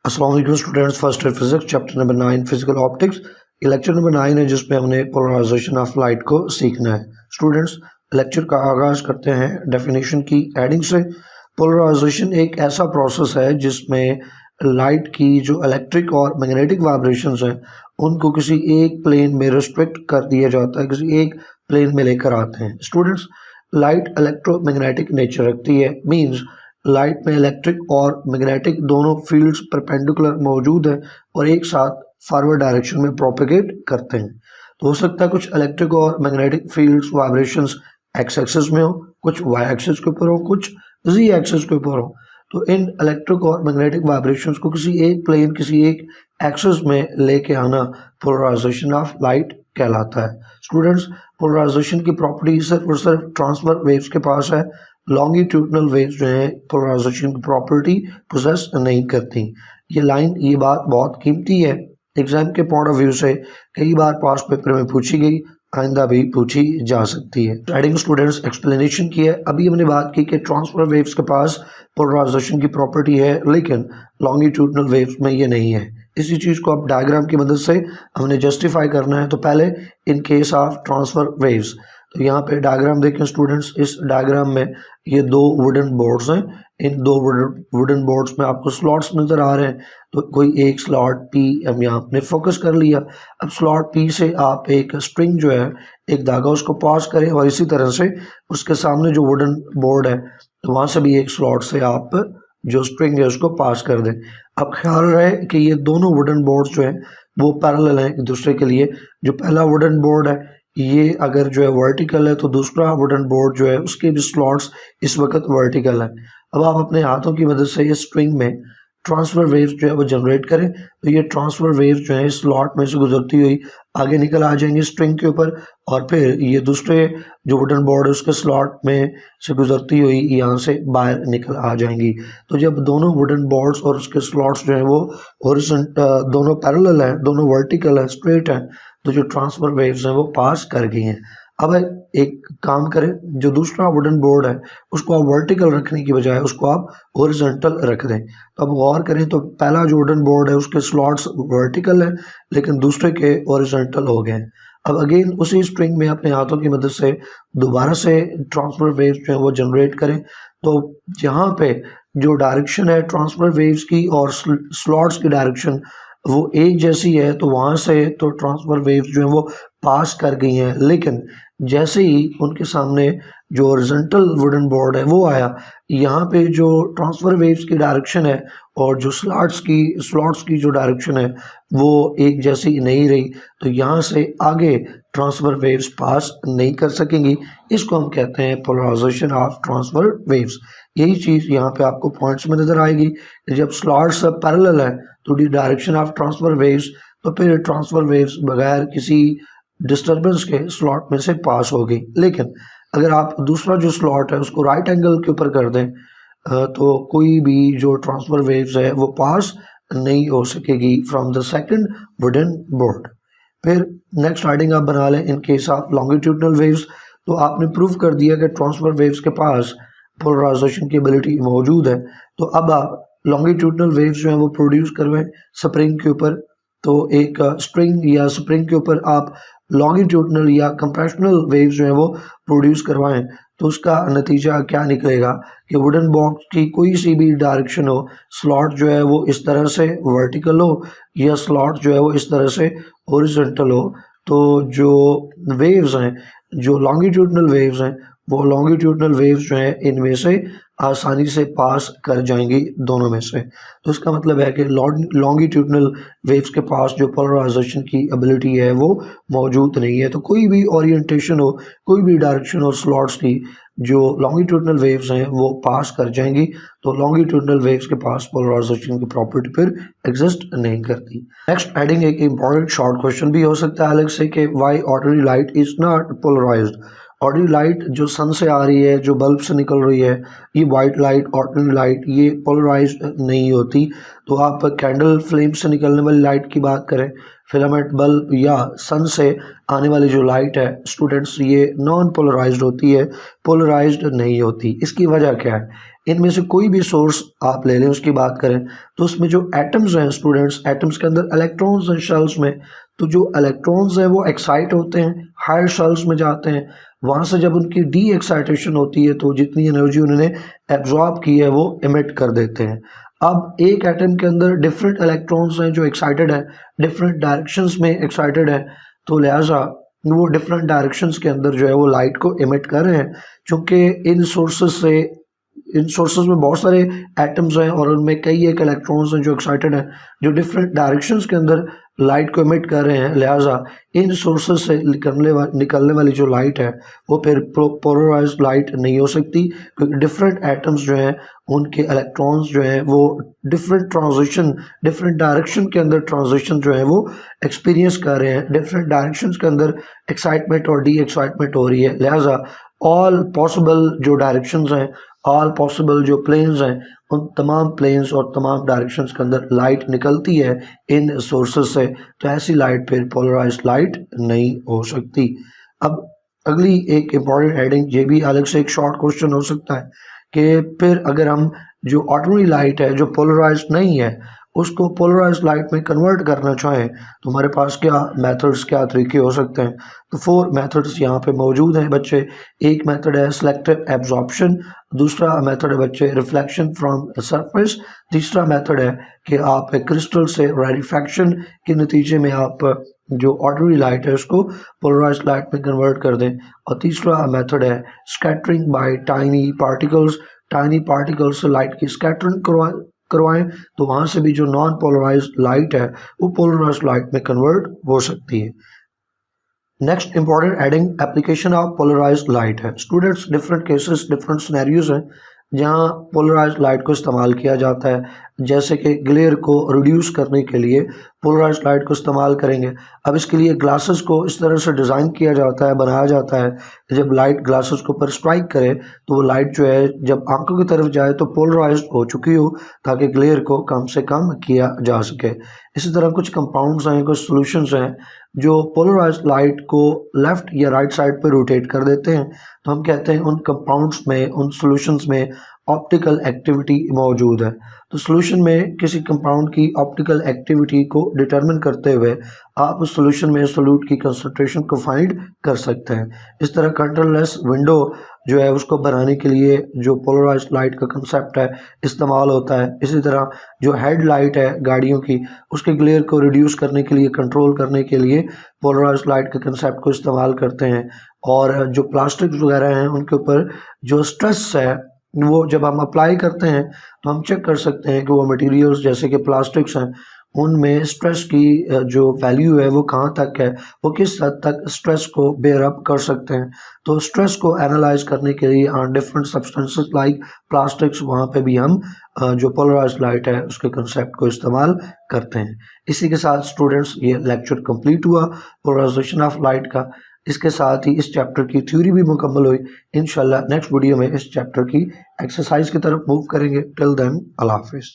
अस्सलाम वालेकुम students, first year physics chapter number 9 physical optics. ये लेक्चर नंबर 9 है जिसमें हमने पोलराइजेशन ऑफ लाइट को सीखना है। स्टूडेंट्स, लेक्चर का आगाज करते हैं डेफिनेशन की एडिंग से। पोलराइजेशन एक ऐसा प्रोसेस है जिसमें लाइट की जो इलेक्ट्रिक और मैग्नेटिक वाइब्रेशंस हैं उनको किसी एक प्लेन में रिस्ट्रिक्ट कर दिया जाता है, किसी एक प्लेन में लेकर आते हैं। स्टूडेंट्स, लाइट इलेक्ट्रोमैग्नेटिक नेचर रखती है, मींस लाइट में इलेक्ट्रिक और मैग्नेटिक दोनों फील्ड्स परपेंडिकुलर मौजूद हैं और एक साथ फॉरवर्ड डायरेक्शन में प्रोपेगेट करते हैं। तो हो सकता है कुछ इलेक्ट्रिक और magnetic fields vibrations x axis में हो, कुछ वाई एक्सिस के ऊपर हो, कुछ जी एक्सिस के ऊपर हो। तो इन इलेक्ट्रिक और मैग्नेटिक वाइब्रेशंस को किसी एक प्लेन, किसी एक एक्सिस में लेके आना पोलराइजेशन ऑफ लाइट कहलाता है। स्टूडेंट्स, पोलराइजेशन की प्रॉपर्टी सिर्फ और सिर्फ ट्रांसफर वेव्स के पास है। लॉन्गिट्यूडनल वेव्स जो है पोलराइजेशन की प्रॉपर्टी पोजेस नहीं करती। ये बात बहुत कीमती है, एग्जाम के पॉइंट ऑफ व्यू से कई बार पास्ट पेपर में पूछी गई, आइंदा भी पूछी जा सकती है। एडिंग स्टूडेंट्स, एक्सप्लेनेशन की है। अभी हमने बात की कि ट्रांसफर वेव्स के पास पोलराइजेशन की प्रॉपर्टी है, लेकिन लॉन्गिट्यूडनल वेव्स में ये नहीं है। इसी चीज़ को अब डायग्राम की मदद से हमने जस्टिफाई करना है। तो पहले in case of transfer waves, तो यहाँ पे डायग्राम देखें स्टूडेंट्स। इस डायग्राम में ये दो वुडन बोर्ड्स हैं। इन दो वुडन बोर्ड्स में आपको स्लॉट्स नजर आ रहे हैं। तो कोई एक स्लॉट पी हम यहाँ अपने फोकस कर लिया। अब स्लॉट पी से आप एक स्ट्रिंग जो है, एक धागा, उसको पास करें और इसी तरह से उसके सामने जो वुडन बोर्ड है तो वहाँ से भी एक स्लॉट से आप जो स्ट्रिंग है उसको पास कर दें। अब ख्याल रहे कि ये दोनों वुडन बोर्ड्स जो हैं वो पैरेलल हैं एक दूसरे के लिए। जो पहला वुडन बोर्ड है ये अगर जो है वर्टिकल है तो दूसरा वुडन बोर्ड जो है उसके भी स्लॉट्स इस वक्त वर्टिकल है। अब आप अपने हाथों की मदद से ये स्ट्रिंग में ट्रांसफर वेव्स जो है वो जनरेट करें। तो ये ट्रांसफर वेव्स जो है स्लॉट में से गुजरती हुई आगे निकल आ जाएंगी स्ट्रिंग के ऊपर, और फिर ये दूसरे जो वुडन बोर्ड है उसके स्लॉट में से गुजरती हुई यहाँ से बाहर निकल आ जाएंगी। तो जब दोनों वुडन बोर्ड्स और उसके स्लॉट्स जो है वो हॉरिजॉन्टल, दोनों पैरेलल हैं, दोनों वर्टिकल है, स्ट्रेट हैं, तो जो ट्रांसफर वेव्स हैं वो पास कर गई हैं। अब एक काम करें, जो दूसरा वुडन बोर्ड है उसको आप वर्टिकल रखने की बजाय उसको आप हॉरिजॉन्टल रख दें। तो अब गौर करें तो पहला जो वुडन बोर्ड है उसके स्लॉट्स वर्टिकल हैं लेकिन दूसरे के हॉरिजॉन्टल हो गए। अब अगेन उसी स्ट्रिंग में अपने हाथों की मदद से दोबारा से ट्रांसफर वेव्स जो है वो जनरेट करें। तो यहाँ पे जो डायरेक्शन है ट्रांसफर वेव्स की और स्लॉट्स की डायरेक्शन वो एक जैसी है, तो वहाँ से तो ट्रांसफर वेव्स जो है वो पास कर गई हैं। लेकिन जैसे ही उनके सामने जो हॉरिजॉन्टल वुडन बोर्ड है वो आया, यहाँ पे जो ट्रांसफर वेव्स की डायरेक्शन है और जो स्लॉट्स की जो डायरेक्शन है वो एक जैसी नहीं रही। तो यहाँ से आगे ट्रांसफर वेव्स पास नहीं कर सकेंगी। इसको हम कहते हैं पोलराइजेशन ऑफ ट्रांसफर वेव्स। यही चीज़ यहाँ पे आपको पॉइंट्स में नजर आएगी। जब स्लॉट्स पैरेलल है तो the direction of transfer waves, तो फिर ट्रांसफर वेव्स बगैर किसी डिस्टर्बेंस के स्लॉट में से पास हो गई। लेकिन अगर आप दूसरा जो स्लॉट है उसको राइट एंगल के ऊपर कर दें तो कोई भी जो ट्रांसफर वेव्स है वो पास नहीं हो सकेगी from the second wooden board. फिर नेक्स्ट राइडिंग आप बना लें in case of longitudinal waves. तो आपने प्रूव कर दिया कि ट्रांसफर वेव्स के पास पोलराइजेशन की एबिलिटी मौजूद है। तो अब आप लॉन्गिट्यूडनल वेव्स जो है वो प्रोड्यूस करवाएं स्प्रिंग के ऊपर। तो एक स्ट्रिंग या स्प्रिंग के ऊपर आप लॉन्गिट्यूडनल या कंप्रेशनल वेव्स जो है वो प्रोड्यूस करवाएं। तो उसका नतीजा क्या निकलेगा कि वुडन बॉक्स की कोई सी भी डायरेक्शन हो, स्लॉट जो है वो इस तरह से वर्टिकल हो या स्लॉट जो है वो इस तरह से हॉरिजॉन्टल हो, तो जो वेव्स हैं, जो लॉन्गिट्यूडनल वेव्स हैं, वो लॉन्गिट्यूडनल वेव्स जो हैं इनमें से आसानी से पास कर जाएंगी दोनों में से। तो इसका मतलब है कि लॉन्गिट्यूडनल वेव्स के पास जो पोलराइजेशन की एबिलिटी है वो मौजूद नहीं है। तो कोई भी ओरिएंटेशन हो, कोई भी डायरेक्शन हो स्लॉट्स की, जो लॉन्गिट्यूडनल वेव्स हैं वो पास कर जाएंगी। तो लॉन्गिट्यूडनल वेव्स के पास पोलराइजेशन की प्रॉपर्टी फिर एग्जिस्ट नहीं करती। नेक्स्ट हेडिंग एक इंपॉर्टेंट शॉर्ट क्वेश्चन भी हो सकता है अलग से कि why ordinary light is not polarised. Ordinary light जो सन से आ रही है, जो बल्ब से निकल रही है, ये वाइट लाइट, ऑर्डिनरी लाइट, ये पोलराइज नहीं होती। तो आप कैंडल फ्लेम से निकलने वाली लाइट की बात करें, फिलामेंट बल्ब या सन से आने वाली जो लाइट है स्टूडेंट्स, ये नॉन पोलराइज्ड होती है, पोलराइज्ड नहीं होती। इसकी वजह क्या है? इनमें से कोई भी सोर्स आप ले लें, उसकी बात करें तो उसमें जो एटम्स हैं स्टूडेंट्स, एटम्स के अंदर इलेक्ट्रॉन्स हैं शेल्स में, तो जो इलेक्ट्रॉन्स हैं वो एक्साइट होते हैं, हायर शेल्स में जाते हैं, वहाँ से जब उनकी डी एक्साइटेशन होती है तो जितनी एनर्जी उन्होंने एब्जॉर्ब की है वो इमिट कर देते हैं। अब एक एटम के अंदर डिफरेंट इलेक्ट्रॉन्स हैं जो एक्साइटेड है, डिफरेंट डायरेक्शंस में एक्साइटेड है, तो लिहाजा वो डिफरेंट डायरेक्शंस के अंदर जो है वो लाइट को इमिट कर रहे हैं। चूँकि इन सोर्सेज में बहुत सारे एटम्स हैं और उनमें कई एक इलेक्ट्रॉन्स हैं जो एक्साइटेड हैं, जो डिफरेंट डायरेक्शंस के अंदर लाइट को इमिट कर रहे हैं। लिहाजा इन सोर्सेज से निकलने वाली जो लाइट है वो फिर पोलराइज्ड लाइट नहीं हो सकती, क्योंकि डिफरेंट एटम्स जो हैं उनके इलेक्ट्रॉन्स जो हैं वो डिफरेंट डायरेक्शन के अंदर ट्रांजिशन जो है वो एक्सपीरियंस कर रहे हैं, डिफरेंट डायरेक्शंस के अंदर एक्साइटमेंट और डी एक्साइटमेंट हो रही है। लिहाजा ऑल पॉसिबल जो डायरेक्शंस हैं, ऑल पॉसिबल जो प्लेन्स हैं, उन तमाम प्लेन्स और तमाम डायरेक्शंस के अंदर लाइट निकलती है इन सोर्सेज से, तो ऐसी लाइट फिर पोलराइज्ड लाइट नहीं हो सकती। अब अगली एक इम्पॉर्टेंट हेडिंग, ये भी अलग से एक शॉर्ट क्वेश्चन हो सकता है कि फिर अगर हम जो ऑर्डिनरी लाइट है जो पोलराइज्ड नहीं है उसको पोलराइज्ड लाइट में कन्वर्ट करना चाहें तो हमारे पास क्या मेथड्स, क्या तरीके हो सकते हैं? तो 4 मेथड्स यहाँ पे मौजूद हैं बच्चे। एक मेथड है सिलेक्टिव एब्जॉर्प्शन, दूसरा मेथड है बच्चे रिफ्लेक्शन फ्रॉम सरफेस, तीसरा मेथड है कि आप क्रिस्टल से रेडिफेक्शन के नतीजे में आप जो ऑर्डिनरी लाइट है उसको पोलराइज्ड लाइट में कन्वर्ट कर दें, और तीसरा मेथड है स्कैटरिंग बाय टाइनी पार्टिकल्स से लाइट की स्कैटरिंग करवाएं, तो वहाँ से भी जो नॉन पोलराइज्ड लाइट है वो पोलराइज्ड लाइट में कन्वर्ट हो सकती है। Next important heading application of polarized light है। Students, different cases, different scenarios हैं जहाँ पोलराइज्ड लाइट को इस्तेमाल किया जाता है, जैसे कि ग्लेयर को रिड्यूस करने के लिए पोलराइज्ड लाइट को इस्तेमाल करेंगे। अब इसके लिए ग्लासेस को इस तरह से डिज़ाइन किया जाता है, बनाया जाता है, जब लाइट ग्लासेस के ऊपर स्ट्राइक करे तो वो लाइट जो है जब आंखों की तरफ जाए तो पोलराइज्ड हो चुकी हो, ताकि ग्लेयर को कम से कम किया जा सके। इसी तरह कुछ कंपाउंड्स हैं, कुछ सॉल्यूशंस हैं जो पोलराइज्ड लाइट को लेफ़्ट या राइट साइड पर रोटेट कर देते हैं, तो हम कहते हैं उन कंपाउंड्स में, उन सॉल्यूशंस में ऑप्टिकल एक्टिविटी मौजूद है। तो सॉल्यूशन में किसी कंपाउंड की ऑप्टिकल एक्टिविटी को डिटरमिन करते हुए आप उस सॉल्यूशन में सोल्यूट की कंसंट्रेशन को फाइंड कर सकते हैं। इस तरह कंट्रोललेस विंडो जो है उसको बनाने के लिए जो पोलराइज्ड लाइट का कंसेप्ट है इस्तेमाल होता है। इसी तरह जो हेड लाइट है गाड़ियों की, उसके ग्लेयर को रिड्यूस करने के लिए, कंट्रोल करने के लिए पोलराइज्ड लाइट के कंसेप्ट को इस्तेमाल करते हैं। और जो प्लास्टिक वगैरह हैं उनके ऊपर जो स्ट्रेस है वो जब हम अप्लाई करते हैं तो हम चेक कर सकते हैं कि वो मटेरियल्स जैसे कि प्लास्टिक्स हैं उनमें स्ट्रेस की जो वैल्यू है वो कहाँ तक है, वो किस हद तक स्ट्रेस को बेयर अप कर सकते हैं। तो स्ट्रेस को एनालाइज करने के लिए on different substances like plastics, वहाँ पे भी हम जो पोलराइज्ड लाइट है उसके कंसेप्ट को इस्तेमाल करते हैं। इसी के साथ स्टूडेंट्स ये लेक्चर कंप्लीट हुआ पोलराइजेशन ऑफ लाइट का। इसके साथ ही इस चैप्टर की थ्योरी भी मुकम्मल हुई। इंशाल्लाह नेक्स्ट वीडियो में इस चैप्टर की एक्सरसाइज की तरफ मूव करेंगे। टिल देन अल्लाह हाफिज़।